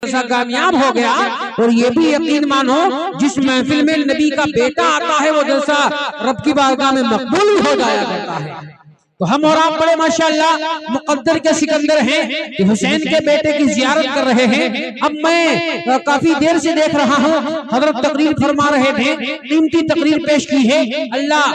ऐसा कामयाब हो गया। और ये भी यकीन मानो जिस महफिल में नबी का बेटा आता है वो जलसा रब की बारगाह में मकबूल हो जाया करता है। तो हम और आप बड़े माशाअल्लाह मुकद्दर के सिकंदर हैं कि हुसैन के बेटे की जियारत कर रहे हैं। अब मैं काफी देर से देख रहा हूँ हजरत तकरीर फरमा रहे थे, कीमती तकरीर पेश की है। अल्लाह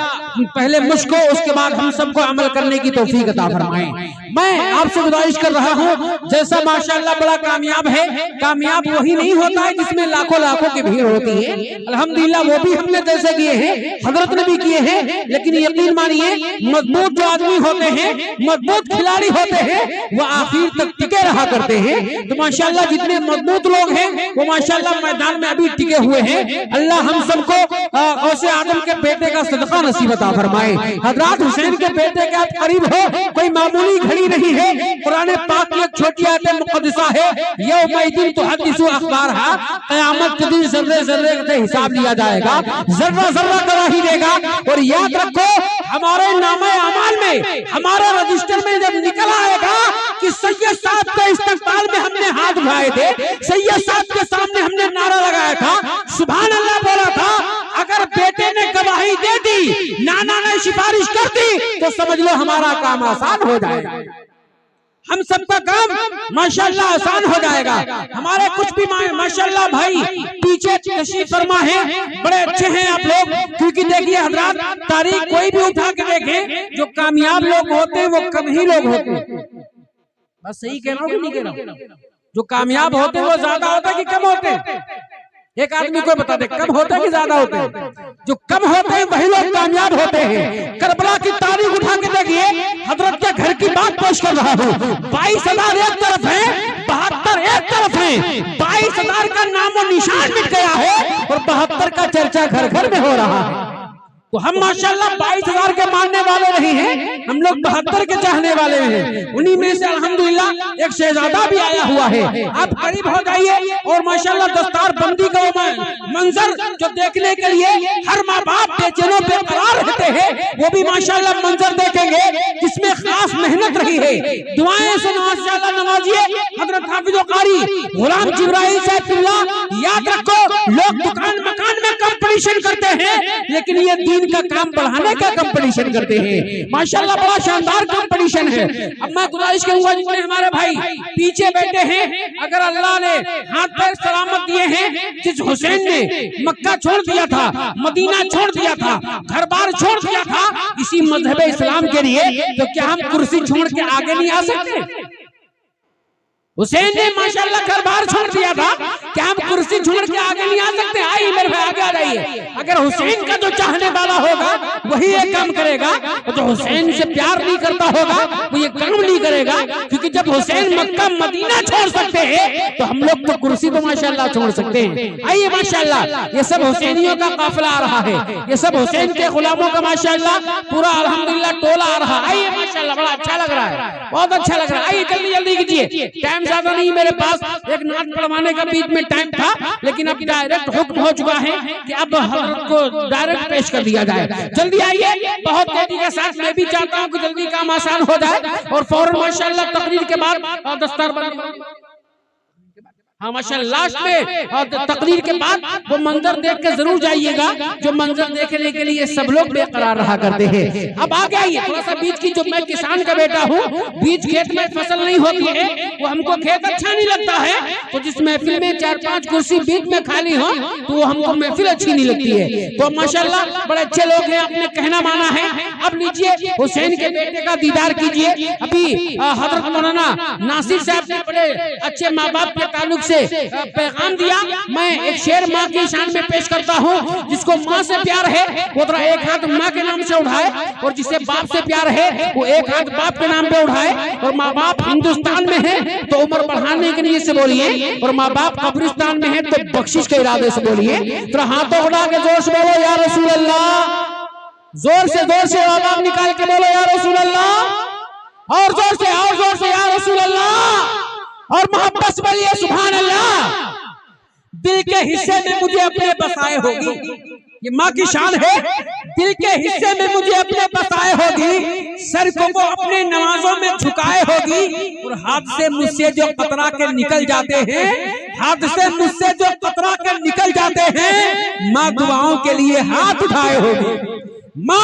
पहले मुझको उसके बाद हम सबको अमल करने की तौफीक अता फरमाए। मैं आपसे गुजारिश कर रहा हूँ, जैसा माशाअल्लाह बड़ा कामयाब है, कामयाब वही नहीं होता है जिसमें लाखों लाखों की भीड़ होती है। अल्हम्दुलिल्लाह वो भी हमने जैसे किए हैं, हजरत ने भी किए हैं, लेकिन यकीन मानिए मजबूत जो आदमी होते हैं, मजबूत खिलाड़ी होते हैं, वो आखिर तक टिके रहा करते हैं। तो माशाअल्लाह जितने मजबूत लोग हैं वो माशाअल्लाह मैदान में अभी टिके हुए हैं। अल्लाह हम सबको गौसे आदम के बेटे का सदका नसीब अता फरमाए। हजरत हुसैन के बेटे के आप करीब हो, कोई मामूली घड़ी नहीं है। कुरान पाक की एक छोटी आयत मुक़द्दसा है, यौमइदिन तुहद्दिसु अखबारहा, क़यामत के दिन जर्रे जर्रे का हिसाब लिया जाएगा, जर्रा जर्रा गवाही देगा। और याद रखो हमारे नामे अमाल में, हमारे रजिस्टर में जब निकल आएगा कि सैयद साहब के इस्तकबाल में हमने हाथ उठाए थे, सैयद साहब के सामने हमने नारा लगाया था, सुभान अल्लाह बोला था, अगर बेटे ने गवाही दे दी, नाना ने सिफारिश कर दी, तो समझ लो हमारा काम आसान हो जाएगा, हम सबका काम माशाअल्लाह आसान हो जाएगा। हमारे कुछ भी माशाअल्लाह भाई पीछे तशरीफ फरमा है, बड़े अच्छे हैं आप लोग। क्योंकि देखिए हजरात, तारीख कोई भी उठा के देखें, जो कामयाब लोग होते हैं वो कम ही लोग होते हैं। बस सही कह रहा हूँ कि नहीं कह रहा हूँ? जो कामयाब होते हैं वो ज्यादा होता है कि कम होते हैं? एक आदमी को बता दे, कम होता है कि ज्यादा होते हैं? जो कम होते हैं वही लोग कामयाब होते हैं। करबला की तारीख उठा के देखिए, हजरत के घर की बात पेश कर रहा हूँ। 22,000 एक तरफ है, 72 एक तरफ है। 22,000 का नामो निशान मिट गया है और 72 का चर्चा घर घर में हो रहा है। तो हम माशाअल्लाह 22,000 के मानने वाले नहीं हैं, हम लोग 72 के चाहने वाले हैं। उन्हीं में से अल्हम्दुलिल्लाह एक शहजादा भी आया हुआ है। आप करीब हो जाइए और माशाअल्लाह दस्तार बंदी का मंजर जो देखने के लिए हर माँ बाप बेचैनों पे करार रहते हैं, वो भी माशाअल्लाह मंजर देखेंगे जिसमें खास मेहनत रही है। दुआएं से माशाअल्लाह नवाजिए हजरत हाफिज कारी गुलाम जिब्राइल साहब। याद रखो, लोग दुकान मकान में कंपटीशन करते हैं, लेकिन ये दीन का काम बढ़ाने का कंपटीशन करते हैं। माशाअल्लाह बड़ा शानदार कंपटीशन है। अब मैं गुजारिश करूंगा जितने हमारे भाई पीछे बैठे हैं, अगर अल्लाह ने हाथ पैर सलामत दिए हैं, जिस हुसैन ने मक्का छोड़ दिया था, मदीना छोड़ दिया था, घर बार छोड़ दिया था इसी मजहब इस्लाम के लिए, तो क्या हम कुर्सी छोड़ के आगे नहीं आ सकते? हुसैन ने माशाअल्लाह घर बार छोड़ दिया था, क्या हम कुर्सी छोड़ के आगे नहीं आ सकते? आइए मेरे भाई आगे आ जाइए। अगर हुसैन का जो चाहने वाला होगा वही ये काम करेगा, और जो हुसैन से प्यार नहीं करता होगा वो ये काम नहीं करेगा। क्योंकि जब हुसैन मक्का मदीना छोड़ सकते हैं तो हम लोग तो कुर्सी तो माशाअल्लाह छोड़ सकते हैं। आइए माशाअल्लाह, ये सब हुसैनियों का काफिला आ रहा है, ये सब हुसैन के गुलामों का माशाअल्लाह पूरा अल्हम्दुलिल्लाह टोला आ रहा है। आइए माशाअल्लाह, बड़ा अच्छा लग रहा है, बहुत अच्छा लग रहा है। आइए जल्दी जल्दी कीजिए, टाइम ज्यादा नहीं मेरे पास। एक नाच पढ़वाने का बीच में टाइम था, लेकिन अब डायरेक्ट हुक्म हो चुका है कि अब हजरत को डायरेक्ट पेश कर दिया जाए। जल्दी आइए, बहुत तेजी के साथ। मैं भी चाहता हूं कि जल्दी काम आसान हो जाए और फौरन माशाअल्लाह तकरीर के बाद दस्तारबंदी। हाँ माशाअल्लाह, लास्ट में तकरीर के बाद वो मंजर देख के जरूर जाइएगा, जो मंजर देखने के लिए सब लोग बेकरार रहा करते हैं। अब आगे आइए थोड़ा सा बीच की, जो मैं किसान का बेटा हूँ, बीच खेत में फसल नहीं होती है, वो हमको खेत अच्छा नहीं लगता है। तो जिस महफिल में 4-5 कुर्सी बीच में खाली हो तो वो हमको महफिल अच्छी नहीं लगती है। तो माशाअल्लाह बड़े अच्छे लोग हैं, आपने कहना माना है। अब लीजिए हुसैन के बेटे का दीदार कीजिए। अभी हजरत मौलाना नासिर साहब ने बड़े अच्छे माँ बाप के ताल्लुक से पैगाम दिया। मैं एक शेर माँ की शान में पेश करता हूँ। जिसको माँ से प्यार है वो जरा एक हाथ माँ के नाम से उठाए, और जिसे बाप से प्यार है वो एक हाथ बाप के नाम पे उठाए। और माँ बाप हिंदुस्तान में है तो उम्र बढ़ाने के लिए से बोलिए, और माँ बाप कब्रिस्तान में है तो बख्शिश के इरादे से बोलिए। तो हाथों उठा के जोर से बोलो या रसूल अल्लाह, जोर से आवाज निकाल के बोलो या रसूल अल्लाह, और जोर से या रसूल अल्लाह, और मोहब्बत से बोलिए सुभान अल्लाह। दिल के हिस्से में मुझे अपने बसाए होगी, ये माँ की शान है। दिल के हिस्से में मुझे अपने बसाए होगी, सर को वो अपने नमाजों में झुकाए होगी, और हाथ से मुझसे जो कतरा के निकल जाते हैं हाथ से मुझसे जो कतरा के निकल जाते हैं, माँ दुआओं के लिए हाथ उठाए होगी। माँ